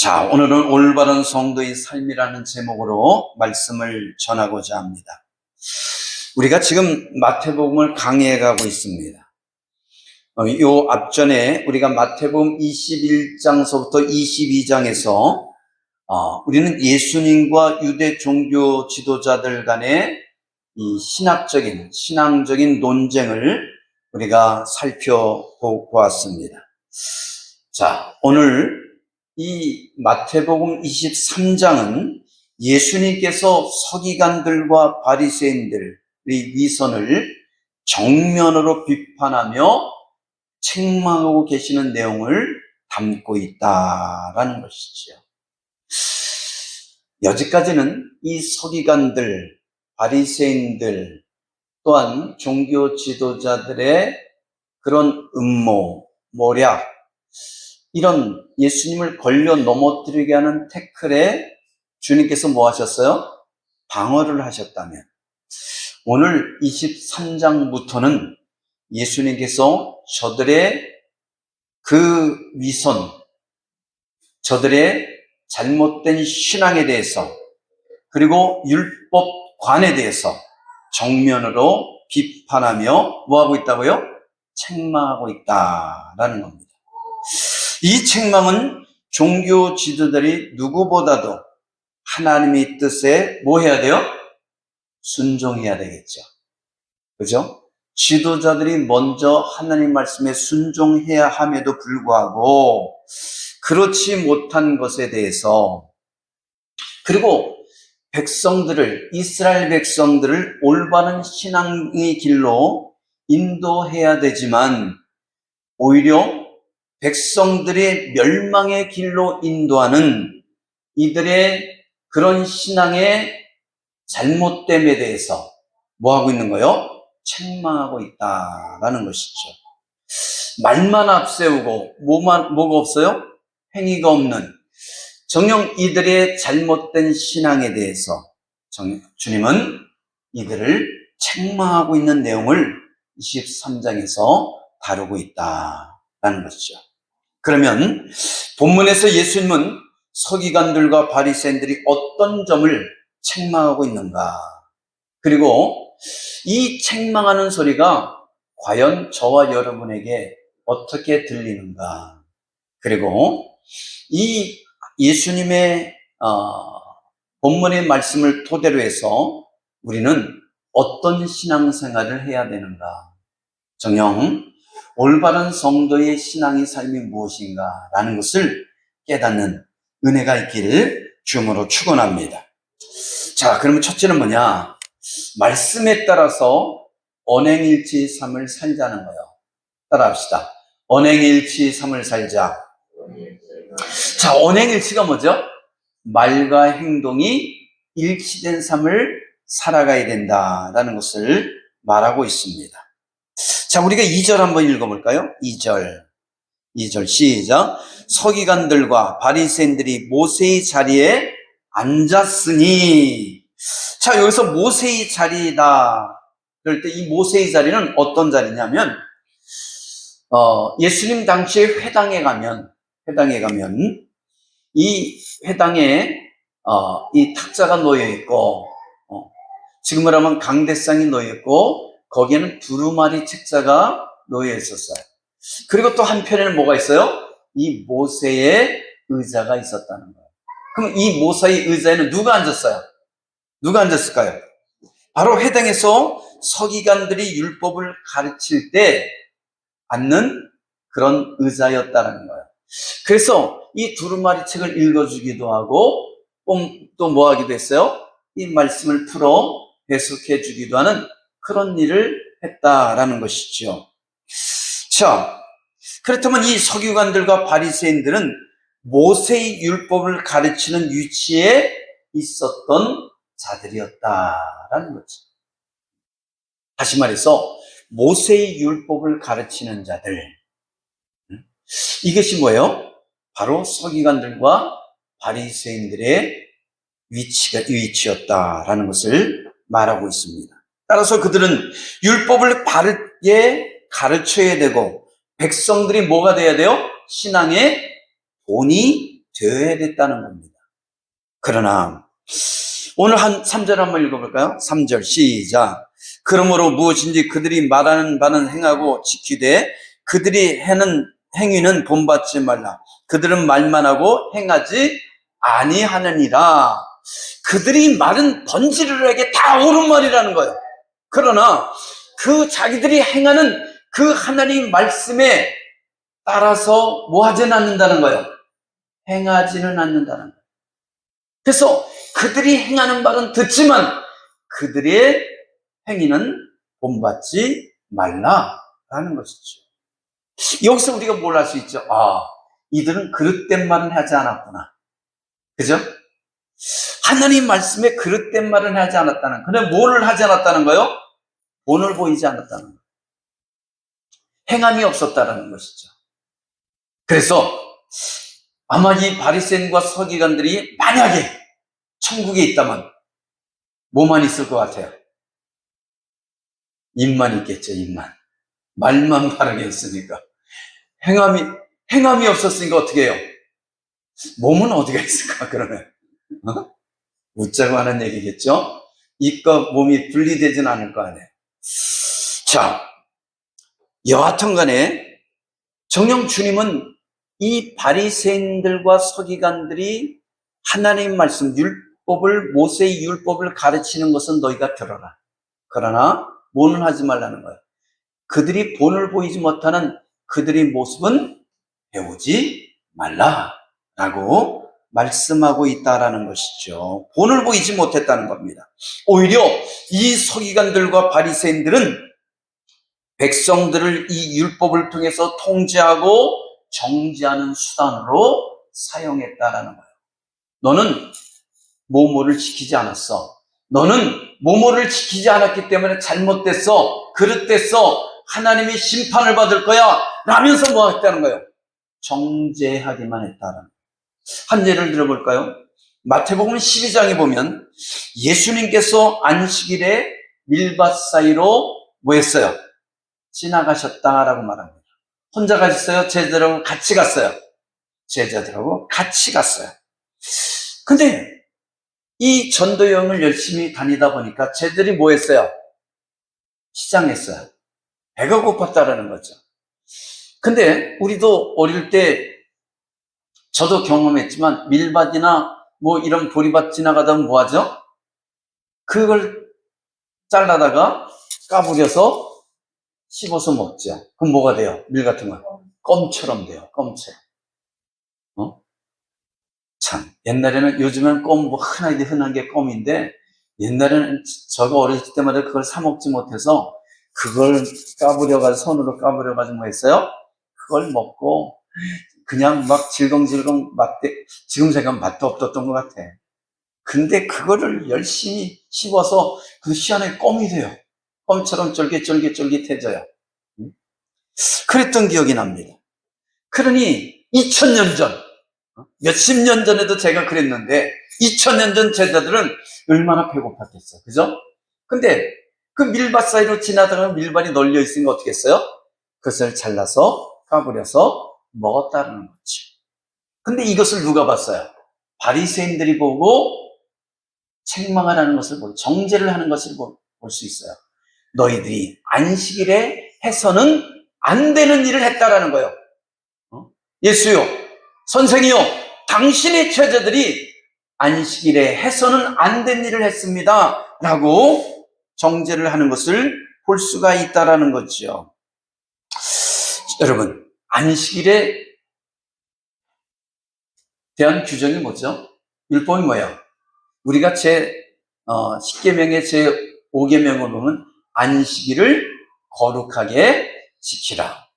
자, 오늘은 올바른 성도의 삶이라는 제목으로 말씀을 전하고자 합니다. 우리가 지금 마태복음을 강의해 가고 있습니다. 요 앞전에 우리가 마태복음 21장서부터 22장에서 우리는 예수님과 유대 종교 지도자들 간의 이 신앙적인 논쟁을 우리가 살펴보았습니다. 자, 오늘 이 마태복음 23장은 예수님께서 서기관들과 바리새인들의 위선을 정면으로 비판하며 책망하고 계시는 내용을 담고 있다라는 것이죠. 여기까지는 이 서기관들, 바리새인들 또한 종교 지도자들의 그런 음모, 모략, 이런 예수님을 걸려 넘어뜨리게 하는 태클에 주님께서 뭐 하셨어요? 방어를 하셨다면, 오늘 23장부터는 예수님께서 저들의 그 위선, 저들의 잘못된 신앙에 대해서, 그리고 율법관에 대해서 정면으로 비판하며 뭐 하고 있다고요? 책망하고 있다라는 겁니다. 이 책망은 종교 지도자들이 누구보다도 하나님의 뜻에 뭐 해야 돼요? 순종해야 되겠죠. 그죠? 지도자들이 먼저 하나님 말씀에 순종해야 함에도 불구하고 그렇지 못한 것에 대해서, 그리고 이스라엘 백성들을 올바른 신앙의 길로 인도해야 되지만 오히려 백성들의 멸망의 길로 인도하는 이들의 그런 신앙의 잘못됨에 대해서 뭐 하고 있는 거예요? 책망하고 있다라는 것이죠. 말만 앞세우고 뭐가 없어요? 행위가 없는 정녕 이들의 잘못된 신앙에 대해서 주님은 이들을 책망하고 있는 내용을 23장에서 다루고 있다라는 것이죠. 그러면 본문에서 예수님은 서기관들과 바리새인들이 어떤 점을 책망하고 있는가? 그리고 이 책망하는 소리가 과연 저와 여러분에게 어떻게 들리는가? 그리고 이 예수님의 본문의 말씀을 토대로 해서 우리는 어떤 신앙생활을 해야 되는가? 정녕 올바른 성도의 신앙의 삶이 무엇인가라는 것을 깨닫는 은혜가 있기를 주님으로 축원합니다. 자, 그러면 첫째는 뭐냐? 말씀에 따라서 언행일치의 삶을 살자는 거예요. 따라합시다. 언행일치의 삶을 살자. 자, 언행일치가 뭐죠? 말과 행동이 일치된 삶을 살아가야 된다라는 것을 말하고 있습니다. 자, 우리가 2절 한번 읽어볼까요? 2절 시작. 서기관들과 바리새인들이 모세의 자리에 앉았으니. 자, 여기서 모세의 자리다 그럴 때 이 모세의 자리는 어떤 자리냐면 예수님 당시에 회당에 가면 이 회당에 이 탁자가 놓여 있고 지금으로 하면 강대상이 놓여 있고 거기에는 두루마리 책자가 놓여 있었어요. 그리고 또 한편에는 뭐가 있어요? 이 모세의 의자가 있었다는 거예요. 그럼 이 모세의 의자에는 누가 앉았어요? 누가 앉았을까요? 바로 회당에서 서기관들이 율법을 가르칠 때 앉는 그런 의자였다는 거예요. 그래서 이 두루마리 책을 읽어주기도 하고 또 뭐 하기도 했어요? 이 말씀을 풀어 해석해 주기도 하는 그런 일을 했다라는 것이죠. 자, 그렇다면 이 서기관들과 바리새인들은 모세의 율법을 가르치는 위치에 있었던 자들이었다라는 거죠. 다시 말해서 모세의 율법을 가르치는 자들, 이것이 뭐예요? 바로 서기관들과 바리새인들의 위치였다라는 것을 말하고 있습니다. 따라서 그들은 율법을 바르게 가르쳐야 되고 백성들이 뭐가 돼야 돼요? 신앙의 본이 되어야 됐다는 겁니다. 그러나 오늘 한 3절 한번 읽어볼까요? 3절 시작. 그러므로 무엇인지 그들이 말하는 바는 행하고 지키되 그들이 하는 행위는 본받지 말라. 그들은 말만 하고 행하지 아니하느니라. 그들이 말은 번지르르하게 다 옳은 말이라는 거예요. 그러나 그 자기들이 행하는 그 하나님 말씀에 따라서 뭐 하지는 않는다는 거예요. 행하지는 않는다는 거예요. 그래서 그들이 행하는 말은 듣지만 그들의 행위는 본받지 말라라는 것이죠. 여기서 우리가 뭘 할 수 있죠? 이들은 그릇된 말은 하지 않았구나. 그죠? 하나님 말씀에 그릇된 말은 하지 않았다는, 근데 뭐를 하지 않았다는 거예요? 본을 보이지 않았다는 거예요. 행함이 없었다는 것이죠. 그래서 아마 이 바리새인과 서기관들이 만약에 천국에 있다면 뭐만 있을 것 같아요? 입만 있겠죠, 입만. 말만 바르게 했으니까. 행함이 없었으니까 어떻게 해요? 몸은 어디가 있을까, 그러면? 웃자고 하는 얘기겠죠? 입과 몸이 분리되진 않을 거 아니에요. 자, 여하튼 간에 정녕 주님은 이 바리새인들과 서기관들이 하나님 말씀, 모세의 율법을 가르치는 것은 너희가 들어라. 그러나 뭐는 하지 말라는 거예요. 그들이 본을 보이지 못하는 그들의 모습은 배우지 말라라고 말씀하고 있다라는 것이죠. 본을 보이지 못했다는 겁니다. 오히려 이 서기관들과 바리새인들은 백성들을 이 율법을 통해서 통제하고 정지하는 수단으로 사용했다라는 거예요. 너는 뭐뭐를 지키지 않았어. 너는 뭐뭐를 지키지 않았기 때문에 잘못됐어. 그릇됐어. 하나님이 심판을 받을 거야. 라면서 뭐 했다는 거예요? 정죄하기만 했다는 거예요. 한 예를 들어볼까요? 마태복음 12장에 보면 예수님께서 안식일에 밀밭 사이로 뭐 했어요? 지나가셨다라고 말합니다. 혼자 가셨어요? 제자들하고 같이 갔어요? 제자들하고 같이 갔어요. 근데 이 전도 여행을 열심히 다니다 보니까 제자들이 뭐 했어요? 시장했어요. 배가 고팠다라는 거죠. 근데 우리도 어릴 때 저도 경험했지만 밀밭이나 뭐 이런 보리밭 지나가다 보면 뭐 하죠? 그걸 잘라다가 까부려서 씹어서 먹죠. 그럼 뭐가 돼요? 밀 같은 건 껌처럼 돼요. 껌처럼. 참, 옛날에는, 요즘엔 껌, 뭐, 흔한 게 껌인데, 옛날에는 저가 어렸을 때마다 그걸 사먹지 못해서, 그걸 까부려가지고, 손으로 까부려가지고 뭐 했어요? 그걸 먹고, 그냥 막 질겅질겅 지금 생각하면 맛도 없었던 것 같아. 근데 그거를 열심히 씹어서 그 시원하게 껌이 돼요. 껌처럼 쫄깃해져요. 그랬던 기억이 납니다. 그러니, 2000년 전, 몇십 년 전에도 제가 그랬는데 2000년 전 제자들은 얼마나 배고팠겠어요. 그죠? 근데 그 밀밭 사이로 지나다가 밀밭이 널려 있으니까 어떻게 했어요? 그것을 잘라서 까부려서 먹었다는 거죠. 근데 이것을 누가 봤어요? 바리새인들이 보고 책망을 하는 것을 보고 정죄를 하는 것을 볼 수 있어요. 너희들이 안식일에 해서는 안 되는 일을 했다라는 거예요. 예수요, 선생이요, 당신의 제자들이 안식일에 해서는 안 된 일을 했습니다. 라고 정죄를 하는 것을 볼 수가 있다라는 거죠. 여러분, 안식일에 대한 규정이 뭐죠? 율법이 뭐예요? 우리가 10계명의 제 5계명을 보면 안식일을 거룩하게 지키라.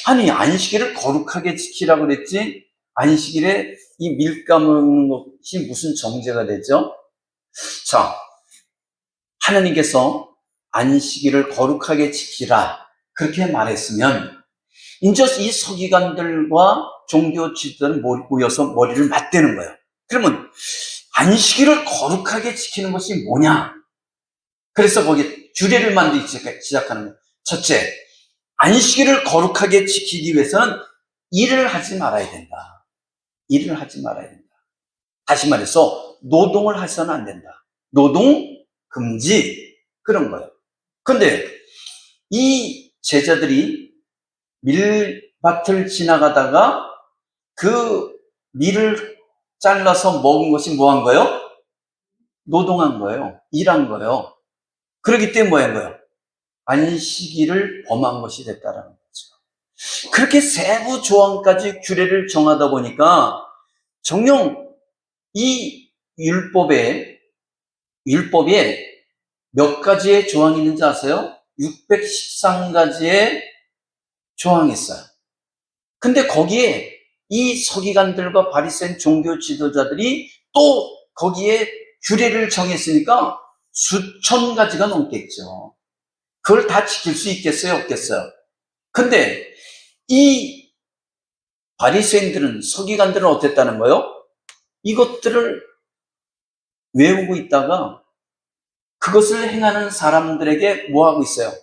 아니, 안식일을 거룩하게 지키라고 그랬지, 안식일에 이 밀 까먹는 것이 무슨 정죄가 되죠? 자, 하나님께서 안식일을 거룩하게 지키라 그렇게 말했으면 이제 이 서기관들과 종교 지도자들은 모여서 머리를 맞대는 거예요. 그러면 안식일을 거룩하게 지키는 것이 뭐냐? 그래서 거기에 규례를 만들기 시작하는 거예요. 첫째, 안식일을 거룩하게 지키기 위해서는 일을 하지 말아야 된다. 일을 하지 말아야 된다. 다시 말해서 노동을 해서는 안 된다. 노동 금지, 그런 거예요. 근데 이 제자들이 밀밭을 지나가다가 그 밀을 잘라서 먹은 것이 뭐 한 거예요? 노동한 거예요. 일한 거예요. 그렇기 때문에 뭐 한 거예요? 안식일을 범한 것이 됐다라는 거죠. 그렇게 세부 조항까지 규례를 정하다 보니까 정녕 이 율법에 몇 가지의 조항이 있는지 아세요? 613가지의 조항이 있어요. 근데 거기에 이 서기관들과 바리새인 종교 지도자들이 또 거기에 규례를 정했으니까 수천 가지가 넘겠죠. 그걸 다 지킬 수 있겠어요, 없겠어요? 근데 이 바리새인들은, 서기관들은 어땠다는 거예요? 이것들을 외우고 있다가 그것을 행하는 사람들에게 뭐 하고 있어요?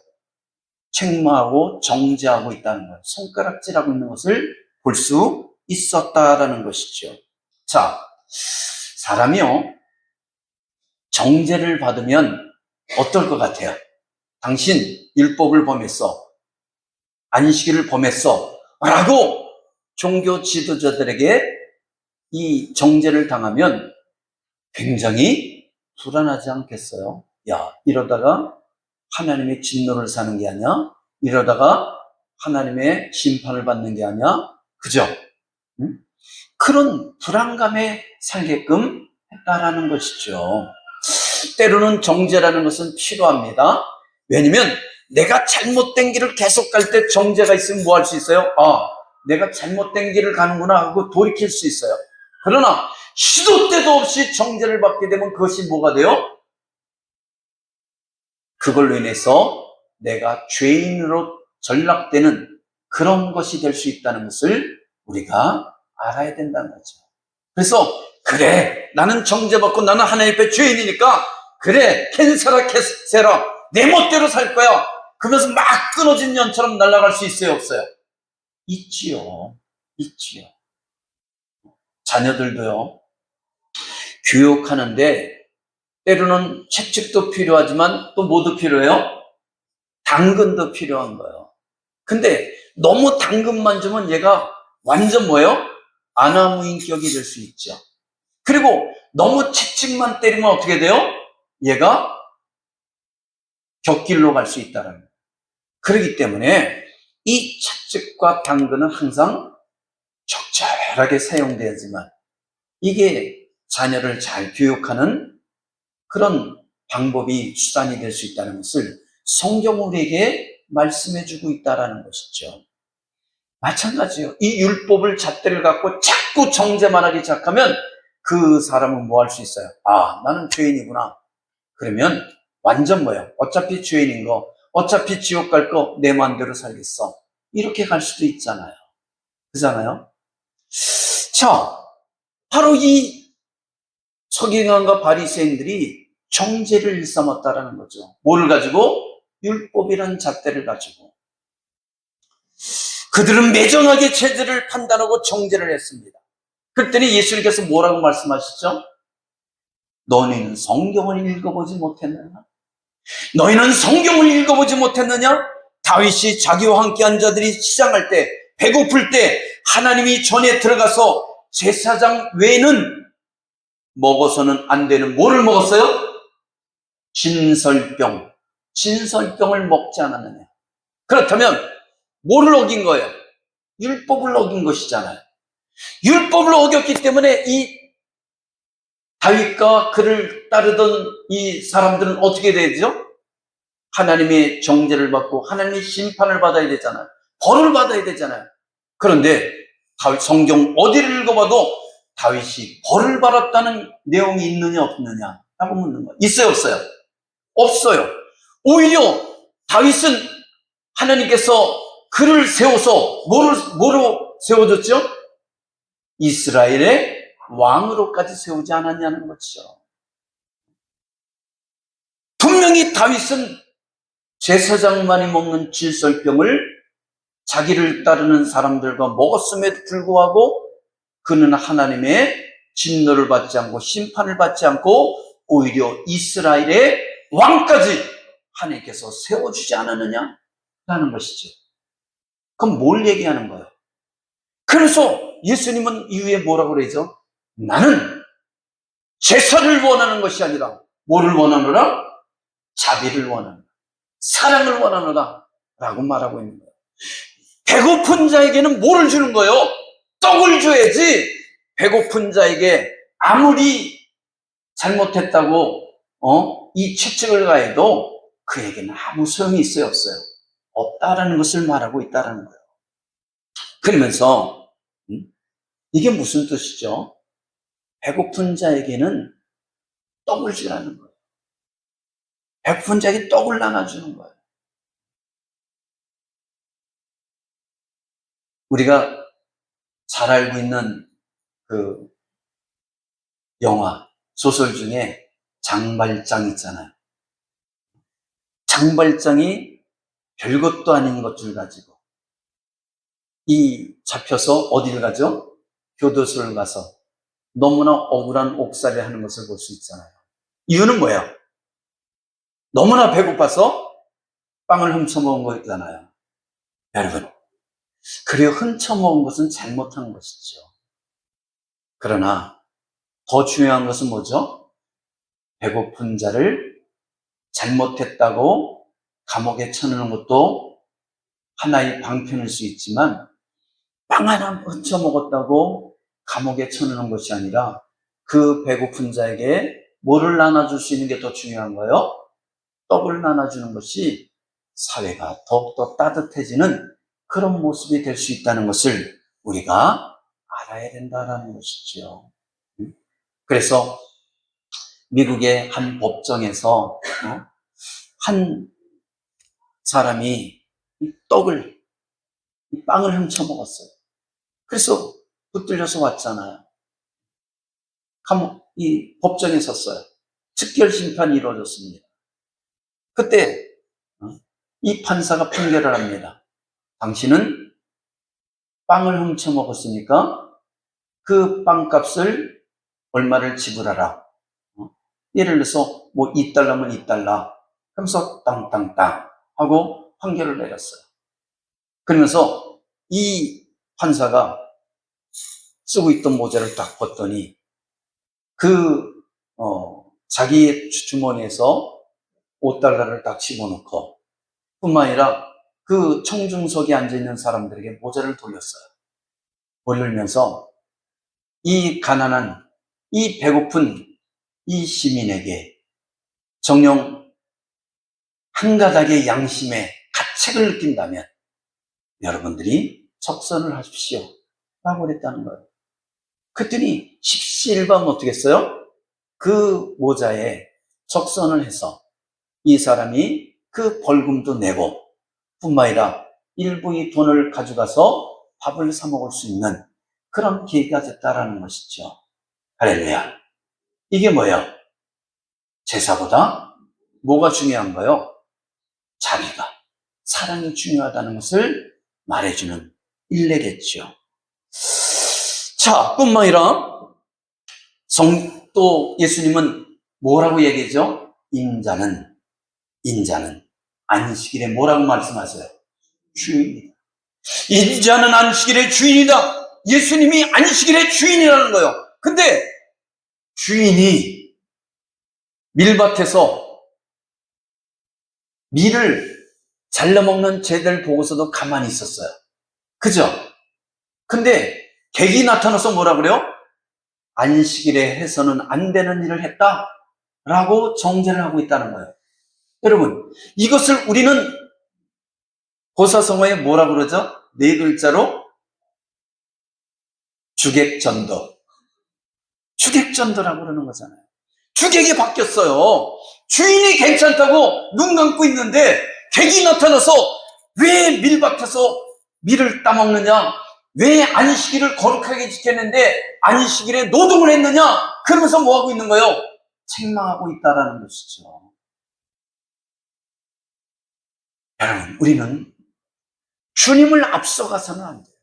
책망하고 정죄하고 있다는 거예요. 손가락질하고 있는 것을 볼 수 있었다라는 것이죠. 자, 사람이요, 정죄를 받으면 어떨 것 같아요? 당신 율법을 범했어, 안식일을 범했어 라고 종교 지도자들에게 이 정죄를 당하면 굉장히 불안하지 않겠어요? 야, 이러다가 하나님의 진노를 사는 게 아니야? 이러다가 하나님의 심판을 받는 게 아니야? 그죠? 응? 그런 불안감에 살게끔 했다라는 것이죠. 때로는 정죄라는 것은 필요합니다. 왜냐면 내가 잘못된 길을 계속 갈 때 정죄가 있으면 뭐 할 수 있어요? 아, 내가 잘못된 길을 가는구나 하고 돌이킬 수 있어요. 그러나 시도 때도 없이 정죄를 받게 되면 그것이 뭐가 돼요? 그걸로 인해서 내가 죄인으로 전락되는 그런 것이 될 수 있다는 것을 우리가 알아야 된다는 거죠. 그래서 그래, 나는 정죄받고 나는 하나님 앞에 죄인이니까 그래, 캔사라 캐세라, 내 멋대로 살 거야. 그러면서 막 끊어진 연처럼 날아갈 수 있어요, 없어요? 있지요. 자녀들도요, 교육하는데 때로는 채찍도 필요하지만 또 뭐도 필요해요? 당근도 필요한 거예요. 근데 너무 당근만 주면 얘가 완전 뭐예요? 아나무인격이 될 수 있죠. 그리고 너무 채찍만 때리면 어떻게 돼요? 얘가 곁길로 갈 수 있다는 거예요. 그렇기 때문에 이 채찍과 당근은 항상 적절하게 사용돼야지만 이게 자녀를 잘 교육하는 그런 방법이, 수단이 될 수 있다는 것을 성경 우리에게 말씀해주고 있다는 것이죠. 마찬가지예요. 이 율법을 잣대를 갖고 자꾸 정죄만 하기 시작하면 그 사람은 뭐 할 수 있어요? 아, 나는 죄인이구나. 그러면 완전 뭐예요? 어차피 죄인인 거, 어차피 지옥 갈 거 내 마음대로 살겠어. 이렇게 갈 수도 있잖아요. 그렇잖아요? 자, 바로 이 서기관과 바리새인들이 정죄를 일삼았다라는 거죠. 뭐를 가지고? 율법이라는 잣대를 가지고. 그들은 매정하게 죄들을 판단하고 정죄를 했습니다. 그랬더니 예수님께서 뭐라고 말씀하시죠? 너희는 성경을 읽어보지 못했느냐? 너희는 성경을 읽어보지 못했느냐? 다윗이 자기와 함께한 자들이 시장할 때, 배고플 때 하나님이 전에 들어가서 제사장 외에는 먹어서는 안 되는 뭐를 먹었어요? 진설병을 먹지 않았느냐? 그렇다면 뭐를 어긴 거예요? 율법을 어긴 것이잖아요. 율법을 어겼기 때문에 이 다윗과 그를 따르던 이 사람들은 어떻게 되죠? 하나님의 정죄를 받고 하나님의 심판을 받아야 되잖아요. 벌을 받아야 되잖아요. 그런데 다윗 성경 어디를 읽어봐도 다윗이 벌을 받았다는 내용이 있느냐 없느냐 라고 묻는 거예요. 있어요, 없어요? 없어요. 오히려 다윗은 하나님께서 그를 세워서 뭐로 세워줬죠? 이스라엘의 왕으로까지 세우지 않았냐는 거죠. 분명히 다윗은 제사장만이 먹는 질설병을 자기를 따르는 사람들과 먹었음에도 불구하고 그는 하나님의 진노를 받지 않고 심판을 받지 않고 오히려 이스라엘의 왕까지 하나님께서 세워주지 않았느냐? 라는 것이죠. 그럼 뭘 얘기하는 거예요? 그래서 예수님은 이후에 뭐라고 그러죠? 나는 제사를 원하는 것이 아니라 뭐를 원하노라? 자비를 원하노라. 사랑을 원하노라. 라고 말하고 있는 거예요. 배고픈 자에게는 뭐를 주는 거예요? 떡을 줘야지. 배고픈 자에게 아무리 잘못했다고 이 채찍을 가해도 그에게는 아무 소용이 있어요, 없어요? 없다라는 것을 말하고 있다는 거예요. 그러면서 이게 무슨 뜻이죠? 배고픈 자에게는 떡을 주라는 거예요. 배고픈 자에게 떡을 나눠주는 거예요. 우리가 잘 알고 있는 그 영화, 소설 중에 장발장 있잖아요. 장발장이 별것도 아닌 것들 가지고 잡혀서 어디를 가죠? 교도소를 가서 너무나 억울한 옥살이 하는 것을 볼 수 있잖아요. 이유는 뭐예요? 너무나 배고파서 빵을 훔쳐먹은 거잖아요. 여러분, 그래요, 훔쳐먹은 것은 잘못한 것이죠. 그러나 더 중요한 것은 뭐죠? 배고픈 자를 잘못했다고 감옥에 쳐넣는 것도 하나의 방편일 수 있지만 빵 하나 훔쳐먹었다고 감옥에 쳐넣는 것이 아니라 그 배고픈 자에게 뭐를 나눠줄 수 있는 게 더 중요한 거예요? 떡을 나눠주는 것이 사회가 더욱더 따뜻해지는 그런 모습이 될 수 있다는 것을 우리가 알아야 된다는 것이죠. 그래서 미국의 한 법정에서 한 사람이 빵을 훔쳐먹었어요. 그래서 붙들려서 왔잖아요. 이 법정에 섰어요. 즉결 심판이 이루어졌습니다. 그때 이 판사가 판결을 합니다. 당신은 빵을 훔쳐먹었으니까 그 빵값을 얼마를 지불하라. 예를 들어서 뭐 $2면 $2. 그러면서 땅땅땅 하고 판결을 내렸어요. 그러면서 이 판사가 쓰고 있던 모자를 딱 벗더니 자기의 주머니에서 $5를 딱 집어넣고 뿐만 아니라 그 청중석에 앉아있는 사람들에게 모자를 돌렸어요. 돌리면서 이 가난한, 이 배고픈 이 시민에게 정녕 한 가닥의 양심의 가책을 느낀다면 여러분들이 적선을 하십시오. 라고 그랬다는 거예요. 그랬더니 십시일반 어떻게 했어요? 그 모자에 적선을 해서 이 사람이 그 벌금도 내고 뿐만 아니라 일부의 돈을 가져가서 밥을 사 먹을 수 있는 그런 기회가 됐다라는 것이죠. 할렐루야. 이게 뭐예요? 제사보다 뭐가 중요한가요? 자비가, 사랑이 중요하다는 것을 말해주는 일례겠죠. 자, 뿐만 아니라 또 예수님은 뭐라고 얘기하죠? 인자는 안식일에 뭐라고 말씀하세요? 주인이다. 인자는 안식일의 주인이다. 예수님이 안식일의 주인이라는 거예요. 근데 주인이 밀밭에서 밀을 잘라먹는 쟤들 보고서도 가만히 있었어요. 그죠? 근데 객이 나타나서 뭐라 그래요? 안식일에 해서는 안 되는 일을 했다라고 정죄를 하고 있다는 거예요. 여러분, 이것을 우리는 고사성어에 뭐라 그러죠? 4글자로 주객전도라고 그러는 거잖아요. 주객이 바뀌었어요. 주인이 괜찮다고 눈 감고 있는데 객이 나타나서 왜 밀밭에서 밀을 따먹느냐? 왜 안식일을 거룩하게 지켰는데 안식일에 노동을 했느냐? 그러면서 뭐하고 있는 거예요? 책망하고 있다라는 것이죠. 여러분, 우리는 주님을 앞서가서는 안 돼요.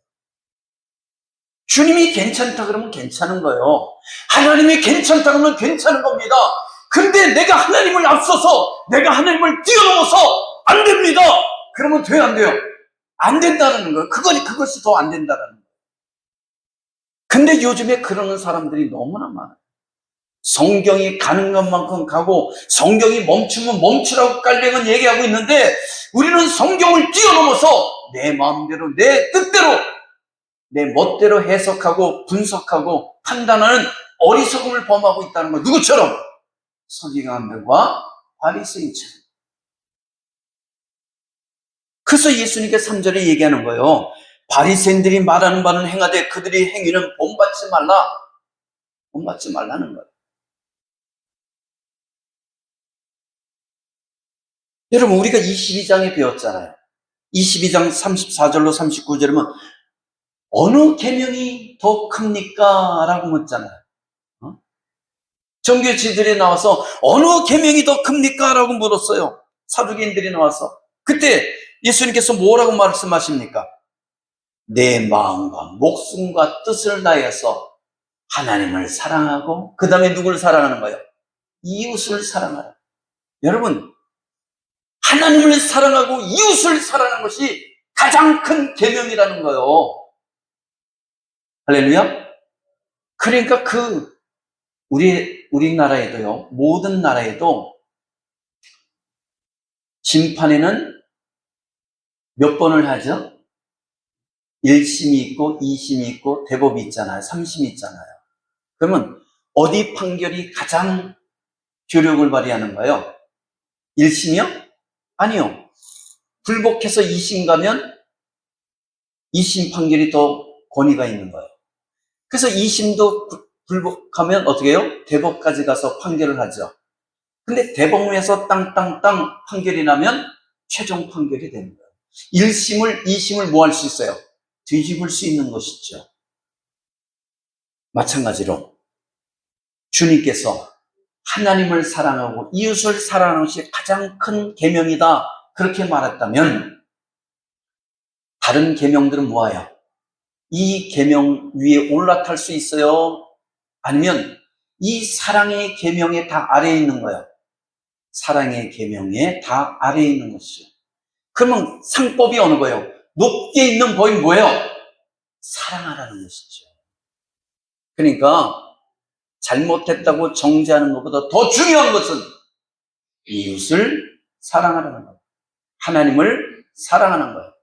주님이 괜찮다 그러면 괜찮은 거예요. 하나님이 괜찮다 그러면 괜찮은 겁니다. 근데 내가 하나님을 앞서서 내가 하나님을 뛰어넘어서 안 됩니다. 그러면 돼요, 안 돼요? 안 된다는 거예요. 그것이 더 안 된다는 거예요. 근데 요즘에 그러는 사람들이 너무나 많아요. 성경이 가는 것만큼 가고 성경이 멈추면 멈추라고 깔려는 얘기하고 있는데 우리는 성경을 뛰어넘어서 내 마음대로 내 뜻대로 내 멋대로 해석하고 분석하고 판단하는 어리석음을 범하고 있다는 거예요. 누구처럼? 서기관들과 바리새인처럼. 그래서 예수님께 3절에 얘기하는 거예요. 바리새인들이 말하는 바는 행하되 그들이 행위는 본받지 말라. 본받지 말라는 거예요. 여러분, 우리가 22장에 배웠잖아요. 22장 34절로 39절이면 어느 계명이 더 큽니까? 라고 묻잖아요. 종교지들이 나와서 어느 계명이 더 큽니까? 라고 물었어요. 사두개인들이 나와서. 그때 예수님께서 뭐라고 말씀하십니까? 내 마음과 목숨과 뜻을 다해서 하나님을 사랑하고 그 다음에 누구를 사랑하는 거예요? 이웃을 사랑하라. 여러분, 하나님을 사랑하고 이웃을 사랑하는 것이 가장 큰 계명이라는 거예요. 할렐루야. 그러니까 우리나라에도요, 모든 나라에도 심판에는 몇 번을 하죠? 1심이 있고 2심이 있고 대법이 있잖아요. 3심이 있잖아요. 그러면 어디 판결이 가장 효력을 발휘하는 거예요? 1심이요? 아니요. 불복해서 2심 가면 2심 판결이 더 권위가 있는 거예요. 그래서 2심도 불복하면 어떻게 해요? 대법까지 가서 판결을 하죠. 근데 대법원에서 땅땅땅 판결이 나면 최종 판결이 되는 거예요. 1심을, 2심을 뭐 할 수 있어요? 뒤집을 수 있는 것이죠. 마찬가지로 주님께서 하나님을 사랑하고 이웃을 사랑하는 것이 가장 큰 계명이다. 그렇게 말했다면 다른 계명들은 뭐예요? 이 계명 위에 올라탈 수 있어요? 아니면 이 사랑의 계명에 다 아래에 있는 거예요? 사랑의 계명에 다 아래에 있는 것이죠. 그러면 상법이 어느 거예요? 높게 있는 법이 뭐예요? 사랑하라는 것이죠. 그러니까 잘못했다고 정죄하는 것보다 더 중요한 것은 이웃을 사랑하라는 거예요. 하나님을 사랑하는 거예요.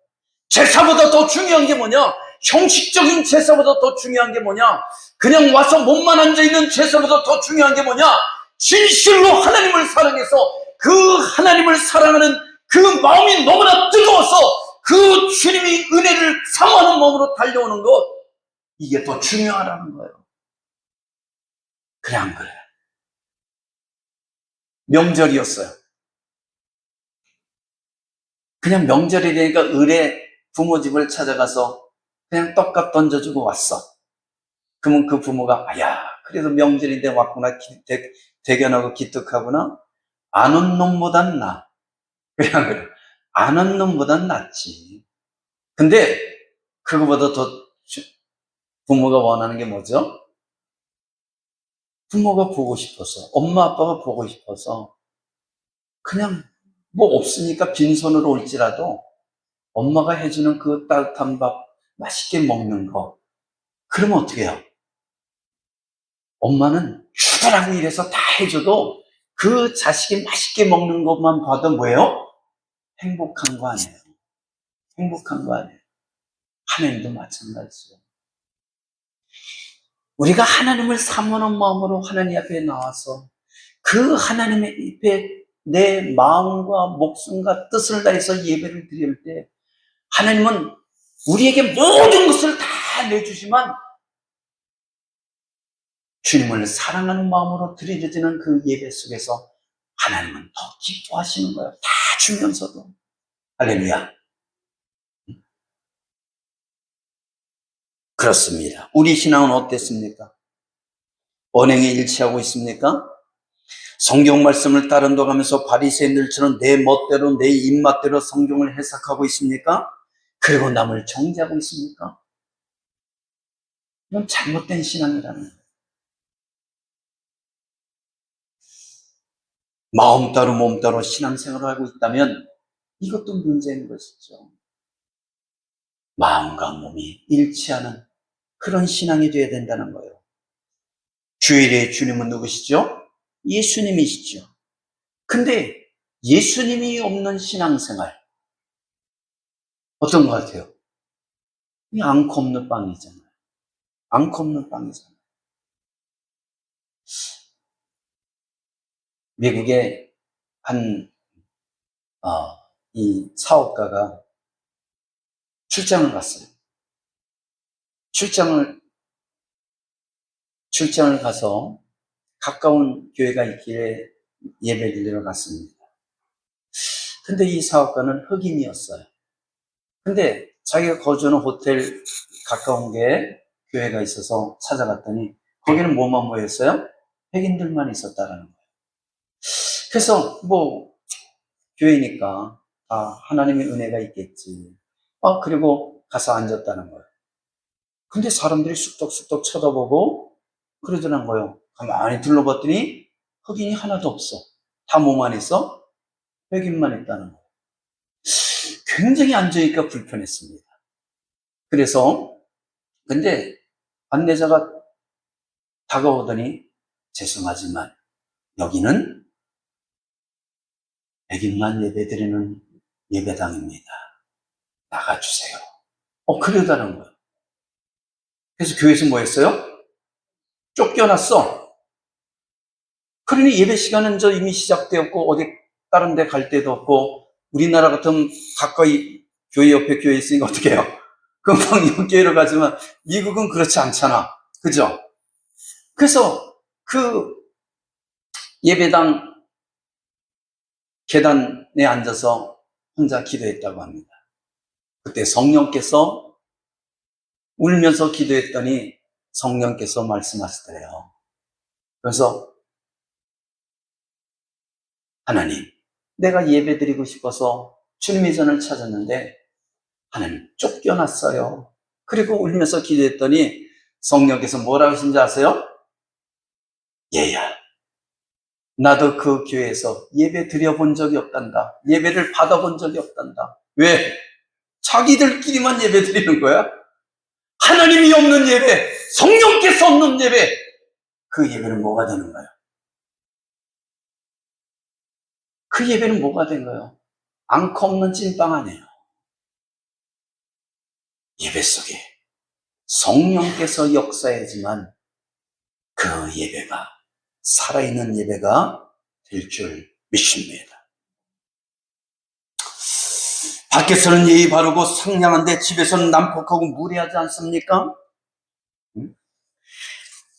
제사보다 더 중요한 게 뭐냐? 형식적인 제사보다 더 중요한 게 뭐냐? 그냥 와서 몸만 앉아있는 제사보다 더 중요한 게 뭐냐? 진실로 하나님을 사랑해서 그 하나님을 사랑하는 그 마음이 너무나 뜨거워서 그 주님이 은혜를 사모하는 마음으로 달려오는 것, 이게 더 중요하다는 거예요. 그래 안 그래? 명절이었어요. 그냥 명절이 되니까 을에 부모 집을 찾아가서 그냥 떡값 던져주고 왔어. 그러면 그 부모가 아야 그래도 명절인데 왔구나, 대견하고 기특하구나. 안 온 놈보단 나. 그냥 그래. 안 온 놈보단 낫지. 근데 그거보다 더 부모가 원하는 게 뭐죠? 부모가 보고 싶어서, 엄마 아빠가 보고 싶어서 그냥 뭐 없으니까 빈손으로 올지라도 엄마가 해주는 그 따뜻한 밥 맛있게 먹는 거, 그러면 어떻게 해요? 엄마는 죽으라고 이래서 다 해줘도 그 자식이 맛있게 먹는 것만 봐도 뭐예요? 행복한 거 아니에요? 행복한 거 아니에요? 하나님도 마찬가지예요. 우리가 하나님을 사모하는 마음으로 하나님 앞에 나와서 그 하나님 앞에 내 마음과 목숨과 뜻을 다해서 예배를 드릴 때 하나님은 우리에게 모든 것을 다 내주지만 주님을 사랑하는 마음으로 드려지는 그 예배 속에서 하나님은 더 기뻐하시는 거예요. 다 주면서도. 할렐루야. 그렇습니다. 우리 신앙은 어땠습니까? 언행에 일치하고 있습니까? 성경 말씀을 따른다면서 바리새인들처럼 내 멋대로 내 입맛대로 성경을 해석하고 있습니까? 그리고 남을 정죄하고 있습니까? 이건 잘못된 신앙이라는 거예요. 마음 따로 몸 따로 신앙생활을 하고 있다면 이것도 문제인 것이죠. 마음과 몸이 일치하는 그런 신앙이 되어야 된다는 거예요. 주일의 주님은 누구시죠? 예수님이시죠. 근데 예수님이 없는 신앙생활 어떤 것 같아요? 이 앙코 없는 빵이잖아요. 앙코 없는 빵이잖아요. 미국에 이 사업가가 출장을 갔어요. 출장을 가서 가까운 교회가 있기에 예배를 드리러 갔습니다. 근데 이 사업가는 흑인이었어요. 근데 자기가 거주하는 호텔 가까운 게 교회가 있어서 찾아갔더니 거기는 뭐만 모였어요? 흑인들만 있었다라는 거예요. 그래서 교회니까 하나님의 은혜가 있겠지. 그리고 가서 앉았다는 거예요. 근데 사람들이 쑥덕쑥덕 쳐다보고 그러더란 거예요. 가만히 둘러봤더니 흑인이 하나도 없어. 다 뭐만 있어? 흑인만 있다는 거예요. 굉장히 앉으니까 불편했습니다. 그래서 근데 안내자가 다가오더니 죄송하지만 여기는 백인만 예배드리는 예배당입니다. 나가주세요. 그러다는 거예요. 그래서 교회에서 뭐 했어요? 쫓겨났어. 그러니 예배 시간은 이미 시작되었고 어디 다른 데 갈 데도 없고 우리나라 같으면 가까이 교회 옆에 교회 있으니까 어떻게 해요? 금방 교회로 가지만 미국은 그렇지 않잖아. 그죠? 그래서 그 예배당 계단에 앉아서 혼자 기도했다고 합니다. 그때 성령께서 울면서 기도했더니 성령께서 말씀하시더래요. 그래서 하나님, 내가 예배드리고 싶어서 주님의 전을 찾았는데 하나님 쫓겨났어요. 그리고 울면서 기도했더니 성령께서 뭐라고 하신지 아세요? 얘야, 나도 그 교회에서 예배 드려본 적이 없단다. 예배를 받아본 적이 없단다. 왜? 자기들끼리만 예배 드리는 거야? 하나님이 없는 예배, 성령께서 없는 예배, 그 예배는 뭐가 되는 거예요? 그 예배는 뭐가 된 거예요? 앙코 없는 찐빵 아니에요. 예배 속에 성령께서 역사해야지만 그 예배가 살아있는 예배가 될 줄 믿습니다. 밖에서는 예의 바르고 상냥한데 집에서는 난폭하고 무례하지 않습니까?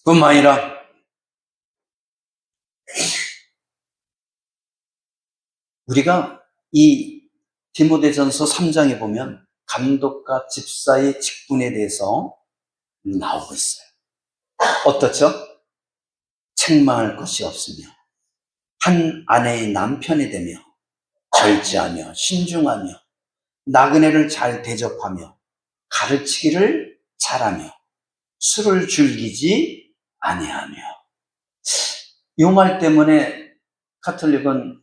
뿐만 아니라 우리가 이 디모데전서 3장에 보면 감독과 집사의 직분에 대해서 나오고 있어요. 어떻죠? 책망할 것이 없으며 한 아내의 남편이 되며 절제하며 신중하며 나그네를 잘 대접하며 가르치기를 잘하며 술을 즐기지 아니하며. 이 말 때문에 가톨릭은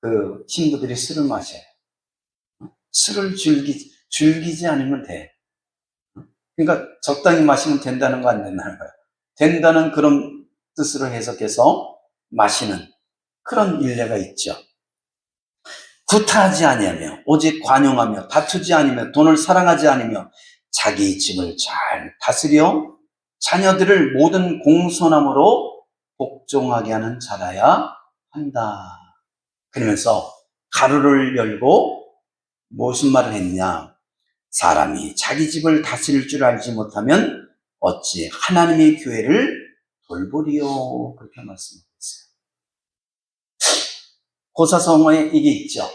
그 신부들이 술을 마셔요. 술을 즐기지 않으면 돼. 그러니까 적당히 마시면 된다는 거 안 된다는 거예요. 된다는 그런 뜻으로 해석해서 마시는 그런 일례가 있죠. 구타하지 아니하며 오직 관용하며 다투지 아니며 돈을 사랑하지 않으며 자기 집을 잘 다스려 자녀들을 모든 공손함으로 복종하게 하는 자라야 한다. 그러면서 가로를 열고 무슨 말을 했냐? 사람이 자기 집을 다스릴 줄 알지 못하면 어찌 하나님의 교회를 돌보리요? 그렇게 말씀하고 있어요. 고사성어에 이게 있죠.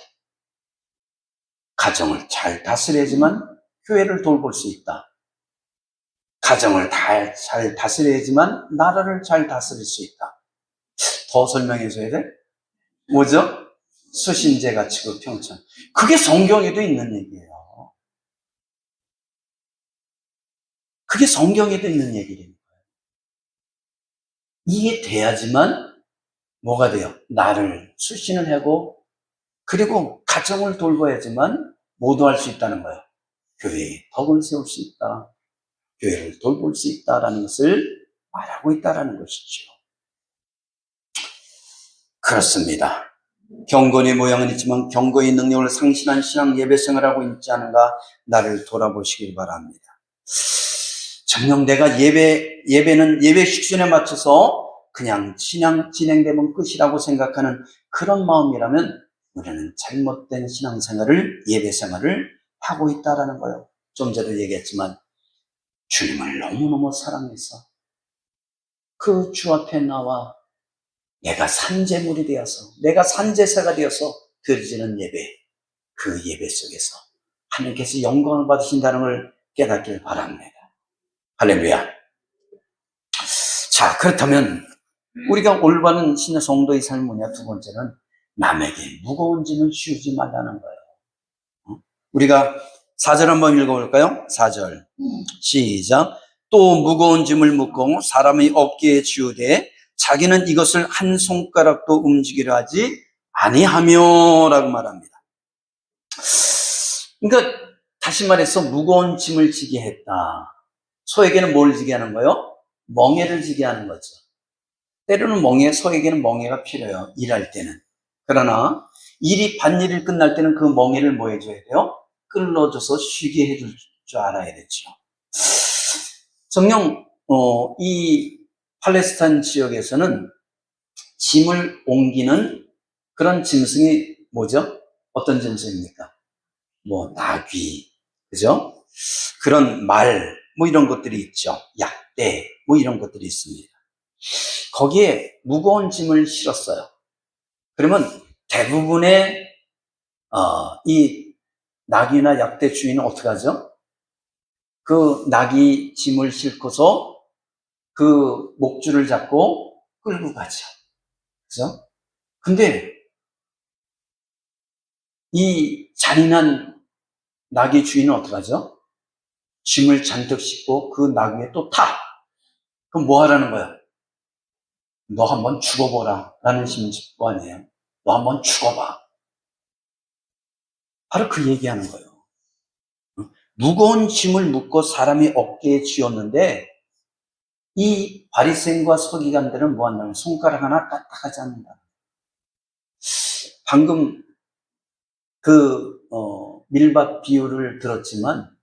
가정을 잘 다스려야지만 교회를 돌볼 수 있다. 가정을 잘 다스려야지만 나라를 잘 다스릴 수 있다. 더 설명해줘야 돼? 뭐죠? 수신제가 지구 평천. 그게 성경에도 있는 얘기예요. 그게 성경에도 있는 얘기입니다. 이게 돼야지만 뭐가 돼요? 나를 출신을 하고 그리고 가정을 돌봐야지만 모두할 수 있다는 거예요. 교회에 덕을 세울 수 있다. 교회를 돌볼 수 있다라는 것을 말하고 있다라는 것이죠. 그렇습니다. 경건의 모양은 있지만 경건의 능력을 상실한 신앙 예배생활을 하고 있지 않은가 나를 돌아보시길 바랍니다. 정녕 내가 예배는 예배 식순에 맞춰서 그냥 신앙 진행되면 끝이라고 생각하는 그런 마음이라면 우리는 잘못된 신앙생활을 예배생활을 하고 있다라는 거예요. 좀 전에 얘기했지만 주님을 너무너무 사랑해서 그 주 앞에 나와 내가 산제물이 되어서 내가 산제사가 되어서 드려지는 예배, 그 예배 속에서 하나님께서 영광을 받으신다는 걸 깨닫길 바랍니다. 할렐루야. 자, 그렇다면 우리가 올바른 신의 성도의 삶이 뭐냐? 두 번째는 남에게 무거운 짐을 씌우지 말라는 거예요. 우리가 4절 한번 읽어볼까요? 4절 시작. 또 무거운 짐을 묶고 사람의 어깨에 지우되 자기는 이것을 한 손가락도 움직이려 하지 아니하며 라고 말합니다. 그러니까 다시 말해서 무거운 짐을 지게 했다. 소에게는 뭘 지게 하는 거예요? 멍에를 지게 하는 거죠. 때로는 소에게는 멍에가 필요해요. 일할 때는. 그러나 밭일이 끝날 때는 그 멍에를 뭐 해줘야 돼요? 끌어줘서 쉬게 해줄 줄 알아야 되죠. 정녕 이 팔레스타인 지역에서는 짐을 옮기는 그런 짐승이 뭐죠? 어떤 짐승입니까? 뭐 나귀, 그죠? 그런 말, 뭐 이런 것들이 있죠. 약대, 뭐 이런 것들이 있습니다. 거기에 무거운 짐을 실었어요. 그러면 대부분의 이 나귀나 약대 주인은 어떻게 하죠? 그 나귀 짐을 싣고서 그 목줄을 잡고 끌고 가죠. 그죠? 근데 이 잔인한 나귀 주인은 어떻게 하죠? 짐을 잔뜩 싣고 그 나귀에 또 타. 그럼 뭐 하라는 거야? 너 한번 죽어보라 라는 심지어 아니에요. 너 한번 죽어봐. 바로 그 얘기하는 거예요. 무거운 짐을 묶고 사람이 어깨에 쥐었는데 이 바리새인과 서기관들은 뭐 한다면 손가락 하나 까딱하지 않는다. 방금 밀밭 비유를 들었지만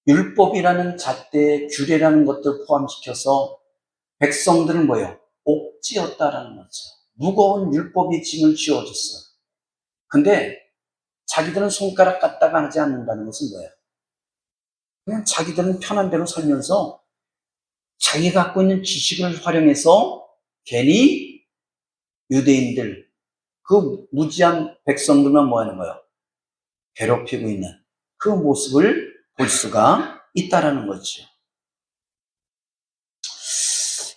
율법이라는 잣대에 규례라는 것들 포함시켜서 백성들은 뭐예요? 옥지였다라는 거죠. 무거운 율법이 짐을 쥐어줬어요. 근데 자기들은 손가락 까딱가 하지 않는다는 것은 뭐예요? 그냥 자기들은 편한 대로 살면서 자기가 갖고 있는 지식을 활용해서 괜히 유대인들, 그 무지한 백성들만 뭐 하는 거예요? 괴롭히고 있는 그 모습을 볼 수가 있다라는 거죠.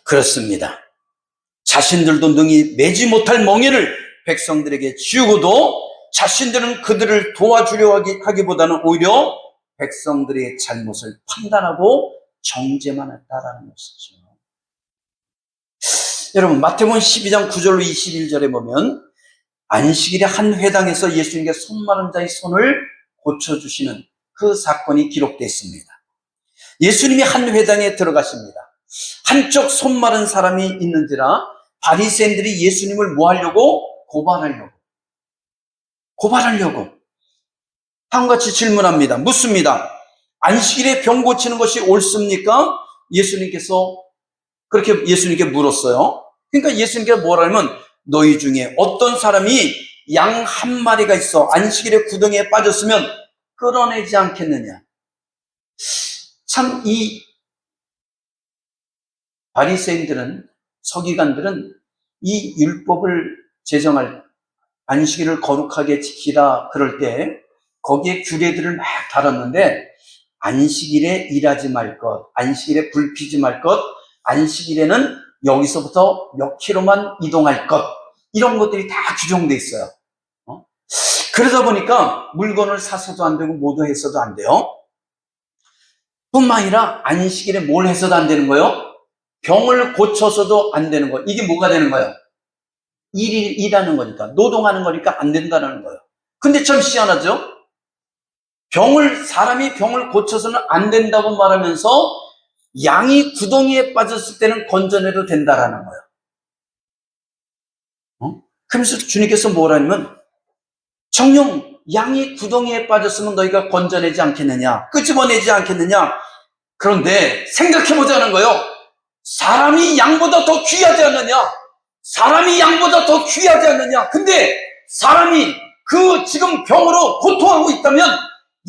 그렇습니다. 자신들도 능히 매지 못할 멍에를 백성들에게 지우고도 자신들은 그들을 도와주려 하기보다는 오히려 백성들의 잘못을 판단하고 정죄만 했다라는 것이죠. 여러분, 마태복음 12장 9절로 21절에 보면 안식일에 한 회당에서 예수님께 손 마른 자의 손을 고쳐주시는 그 사건이 기록되어 있습니다. 예수님이 한 회당에 들어가십니다. 한쪽 손 마른 사람이 있는지라 바리새인들이 예수님을 뭐 하려고? 고발하려고 다음같이 질문합니다. 묻습니다. 안식일에 병 고치는 것이 옳습니까? 그렇게 예수님께 물었어요. 그러니까 예수님께서 뭐라면 너희 중에 어떤 사람이 양 한 마리가 있어 안식일에 구덩이에 빠졌으면 끌어내지 않겠느냐. 참 이 바리새인들은 서기관들은 이 율법을 제정할 안식일을 거룩하게 지키라 그럴 때 거기에 규례들을 막 달았는데 안식일에 일하지 말 것, 안식일에 불 피지 말 것, 안식일에는 여기서부터 몇 킬로만 이동할 것 이런 것들이 다 규정돼 있어요. 그러다 보니까 물건을 사서도 안 되고 모두 해서도 안 돼요. 뿐만 아니라 안식일에 뭘 해서도 안 되는 거예요? 병을 고쳐서도 안 되는 거예요. 이게 뭐가 되는 거예요? 일하는 거니까, 노동하는 거니까 안 된다는 거예요. 근데 참 희한하죠? 사람이 병을 고쳐서는 안 된다고 말하면서 양이 구덩이에 빠졌을 때는 건져내도 된다라는 거예요. 그러면서 주님께서 뭐라냐면, 정녕 양이 구덩이에 빠졌으면 너희가 건져내지 않겠느냐, 끄집어내지 않겠느냐. 그런데 생각해보자는 거예요. 사람이 양보다 더 귀하지 않느냐? 사람이 양보다 더 귀하지 않느냐? 근데 사람이 지금 병으로 고통하고 있다면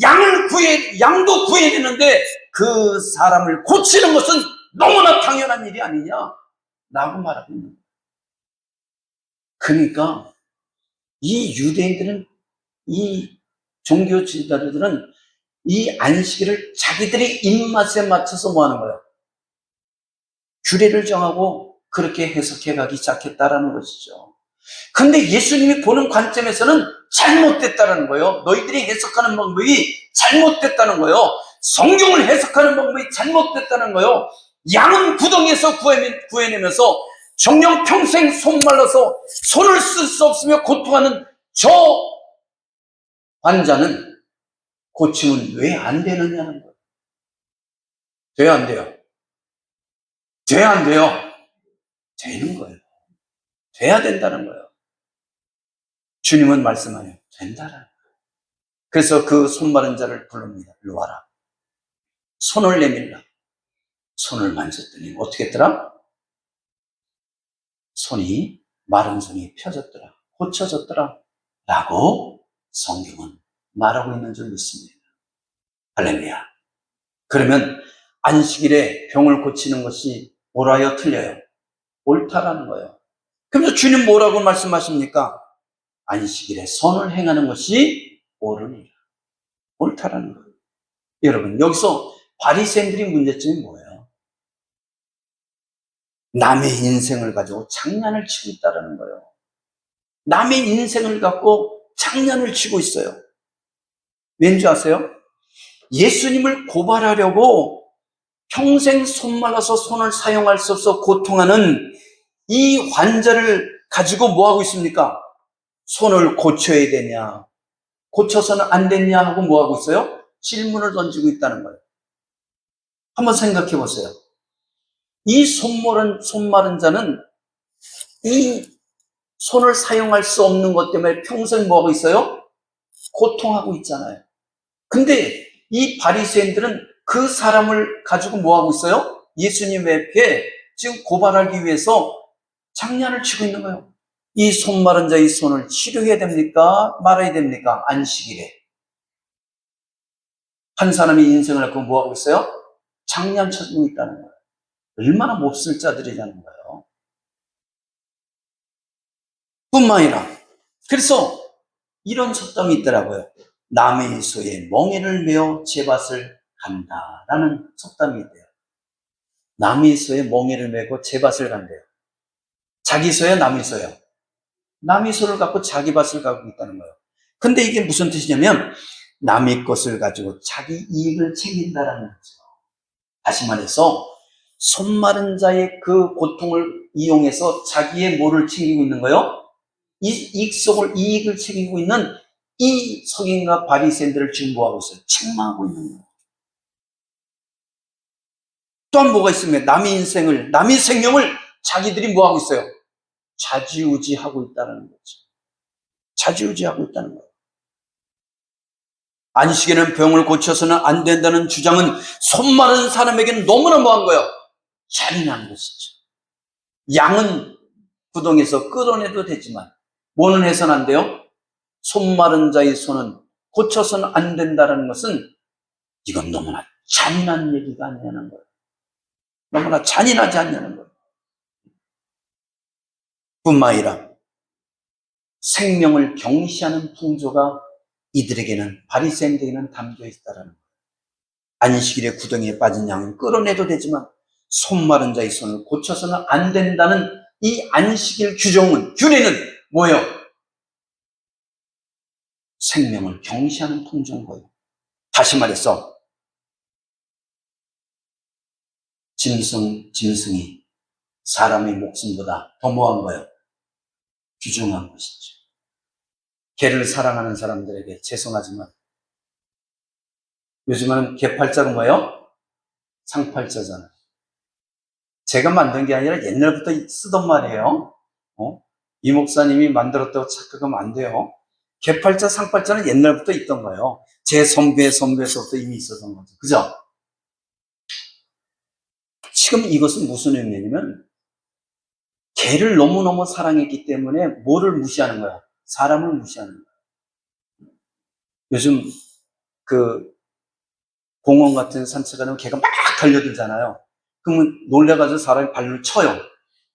양도 구해내는데 그 사람을 고치는 것은 너무나 당연한 일이 아니냐? 라고 말하고 있는 거예요. 그러니까 이 유대인들은, 이 종교 지도자들은 이 안식일을 자기들의 입맛에 맞춰서 뭐 하는 거예요? 규례를 정하고 그렇게 해석해 가기 시작했다라는 것이죠. 근데 예수님이 보는 관점에서는 잘못됐다는 거예요. 너희들이 해석하는 방법이 잘못됐다는 거예요. 성경을 해석하는 방법이 잘못됐다는 거예요. 양은 구덩이에서 구해내면서 정녕 평생 손 말라서 손을 쓸 수 없으며 고통하는 저 환자는 고침은 왜 안 되느냐는 거예요. 돼야 안 돼요? 돼야 안 돼요? 되는 거예요. 돼야 된다는 거예요. 주님은 말씀하네요. 된다라는 거예요. 그래서 그 손 마른 자를 부릅니다. 일로 와라. 손을 내밀라. 손을 만졌더니 어떻게 했더라? 마른 손이 펴졌더라. 고쳐졌더라. 라고 성경은 말하고 있는 줄 믿습니다. 할렐루야. 그러면 안식일에 병을 고치는 것이 옳아요, 틀려요? 옳다라는 거예요. 그래서 주님 뭐라고 말씀하십니까? 안식일에 선을 행하는 것이 옳으니라. 옳다라는 거예요. 여러분, 여기서 바리새인들의 문제점이 뭐예요? 남의 인생을 가지고 장난을 치고 있다는 거예요. 남의 인생을 갖고 장난을 치고 있어요. 왠지 아세요? 예수님을 고발하려고 평생 손 말라서 손을 사용할 수 없어 고통하는 이 환자를 가지고 뭐하고 있습니까? 손을 고쳐야 되냐, 고쳐서는 안 됐냐 하고 뭐하고 있어요? 질문을 던지고 있다는 거예요. 한번 생각해 보세요. 이 손 마른 자는 이 손을 사용할 수 없는 것 때문에 평생 뭐하고 있어요? 고통하고 있잖아요. 근데 이 바리새인들은 그 사람을 가지고 뭐하고 있어요? 예수님에게 지금 고발하기 위해서 장난을 치고 있는 거예요. 이 손 마른 자의 손을 치료해야 됩니까? 말아야 됩니까? 안식일에. 한 사람의 인생을 갖고 뭐하고 있어요? 장난치고 있다는 거예요. 얼마나 몹쓸 자들이냐는 거예요. 뿐만 아니라, 그래서 이런 속담이 있더라고요. 남의 소에 멍에를 메어 제 밭을 간다라는 속담이 있대요. 남의 소에 멍에를 메고 제 밭을 간대요. 자기 소야, 남의 소야? 남의 소를 갖고 자기 밭을 가고 있다는 거예요. 근데 이게 무슨 뜻이냐면 남의 것을 가지고 자기 이익을 챙긴다라는 거죠. 다시 말해서 손 마른 자의 그 고통을 이용해서 자기의 뭐를 챙기고 있는 거예요? 이익을 챙기고 있는 이 서기관과 바리새인들을 지금 뭐하고 있어요? 책망하고 있는 거예요. 또한 뭐가 있습니까? 남의 생명을 자기들이 뭐하고 있어요? 좌지우지하고 있다는 거죠. 좌지우지하고 있다는 거예요. 안식에는 병을 고쳐서는 안 된다는 주장은 손 마른 사람에게는 너무나 뭐한 거예요? 잔인한 것이죠. 양은 구덩이에서 끌어내도 되지만 뭐는 해서는 안 돼요? 손 마른 자의 손은 고쳐서는 안 된다는 것은 이건 너무나 잔인한 얘기가 아니냐는 거예요. 너무나 잔인하지 않냐는 거예요. 뿐만 아니라 생명을 경시하는 풍조가 이들에게는, 바리새인들에게는 담겨 있다라는 거예요. 안식일에 구덩이에 빠진 양은 끌어내도 되지만 손 마른 자의 손을 고쳐서는 안 된다는 이 안식일 규례는 뭐예요? 생명을 경시하는 풍조인 거예요. 다시 말해서 짐승이 사람의 목숨보다 더 뭐한 거예요? 귀중한 것이죠. 개를 사랑하는 사람들에게 죄송하지만 요즘은 개팔자가 뭐예요? 상팔자잖아요. 제가 만든 게 아니라 옛날부터 쓰던 말이에요. 이 목사님이 만들었다고 착각하면 안 돼요. 개팔자, 상팔자는 옛날부터 있던 거예요. 제 선배에서부터 이미 있었던 거죠. 그죠? 지금 이것은 무슨 의미냐면 개를 너무너무 사랑했기 때문에 뭐를 무시하는 거야? 사람을 무시하는 거야. 요즘 공원 같은 산책하면 개가 막 달려들잖아요. 그러면 놀래가지고 사람이 발로 쳐요.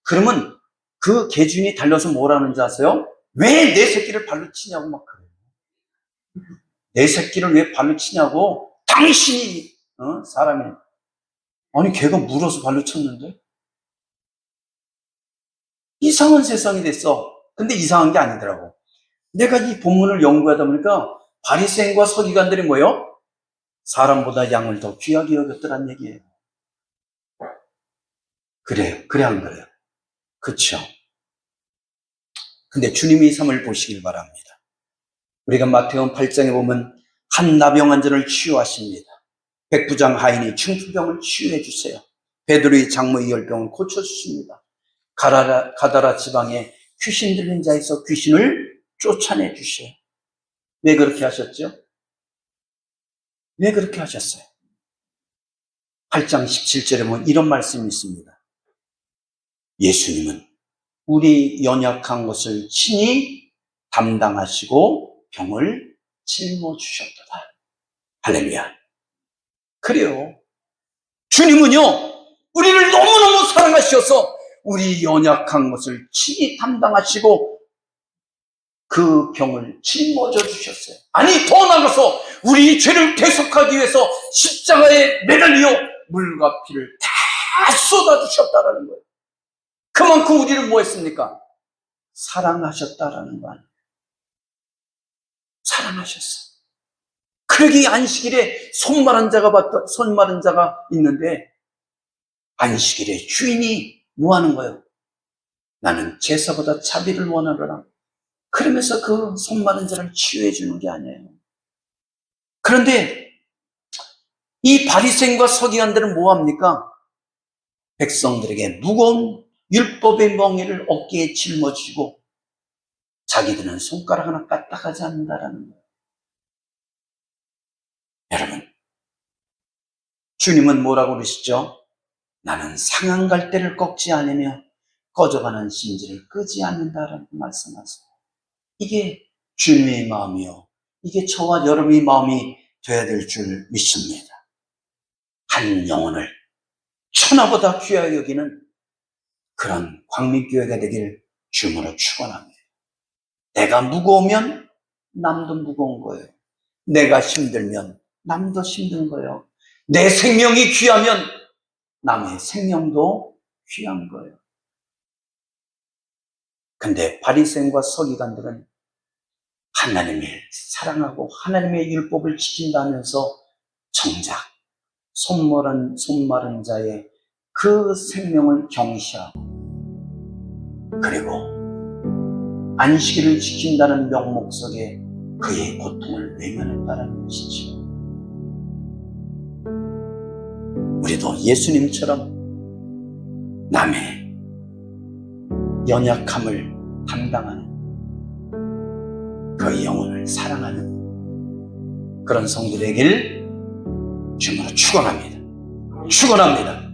그러면 그 개 주인이 달려서 뭐라는지 아세요? 왜 내 새끼를 발로 치냐고 막 그래요. 내 새끼를 왜 발로 치냐고 당신이 사람이 아니 개가 물어서 발로 쳤는데 이상한 세상이 됐어. 근데 이상한 게 아니더라고. 내가 이 본문을 연구하다 보니까 바리새인과 서기관들이 뭐예요? 사람보다 양을 더 귀하게 여겼더란 얘기예요. 그래요. 그래 안 그래요? 그렇죠. 근데 주님이 이 삶을 보시길 바랍니다. 우리가 마태복음 8장에 보면 한 나병 환자를 치유하십니다. 백부장 하인이 중풍병을 치유해 주세요. 베드로의 장모의 열병을 고쳐주십니다. 가다라 지방에 귀신 들린 자에서 귀신을 쫓아내 주셔요. 왜 그렇게 하셨죠? 왜 그렇게 하셨어요? 8장 17절에 보면 이런 말씀이 있습니다. 예수님은 우리 연약한 것을 친히 담당하시고 병을 짊어주셨도다. 할렐루야. 그래요. 주님은요, 우리를 너무너무 사랑하셔서 우리 연약한 것을 친히 담당하시고 그 병을 짊어져 주셨어요. 아니, 더 나아가서 우리 죄를 대속하기 위해서 십자가에 매달려 물과 피를 다 쏟아주셨다라는 거예요. 그만큼 우리를 뭐 했습니까? 사랑하셨다라는 거 아니에요. 사랑하셨어. 그러기 안식일에 손 마른 자가 있는데 안식일에 주인이 뭐 하는 거예요? 나는 제사보다 자비를 원하노라. 그러면서 그 손 마른 자를 치유해 주는 게 아니에요. 그런데 이 바리새인과 서기관들은 뭐 합니까? 백성들에게 무거운 율법의 멍에를 어깨에 짊어지고 자기들은 손가락 하나 까딱하지 않는다라는 거예요. 여러분, 주님은 뭐라고 그러시죠? 나는 상한 갈대를 꺾지 않으며 꺼져가는 심지를 끄지 않는다라고 말씀하세요. 이게 주님의 마음이요. 이게 저와 여러분의 마음이 되어야 될 줄 믿습니다. 한 영혼을 천하보다 귀하게 여기는 그런 광민교회가 되길 주님으로 축원합니다. 내가 무거우면 남도 무거운 거예요. 내가 힘들면 남도 힘든 거예요. 내 생명이 귀하면 남의 생명도 귀한 거예요. 근데 바리새인과 서기관들은 하나님을 사랑하고 하나님의 율법을 지킨다면서 정작 손 마른 자의 그 생명을 경시하고 그리고 안식일을 지킨다는 명목 속에 그의 고통을 외면했다는 것이죠. 우리도 예수님처럼 남의 연약함을 담당하는 그 영혼을 사랑하는 그런 성도되길 주님으로 축원합니다. 축원합니다.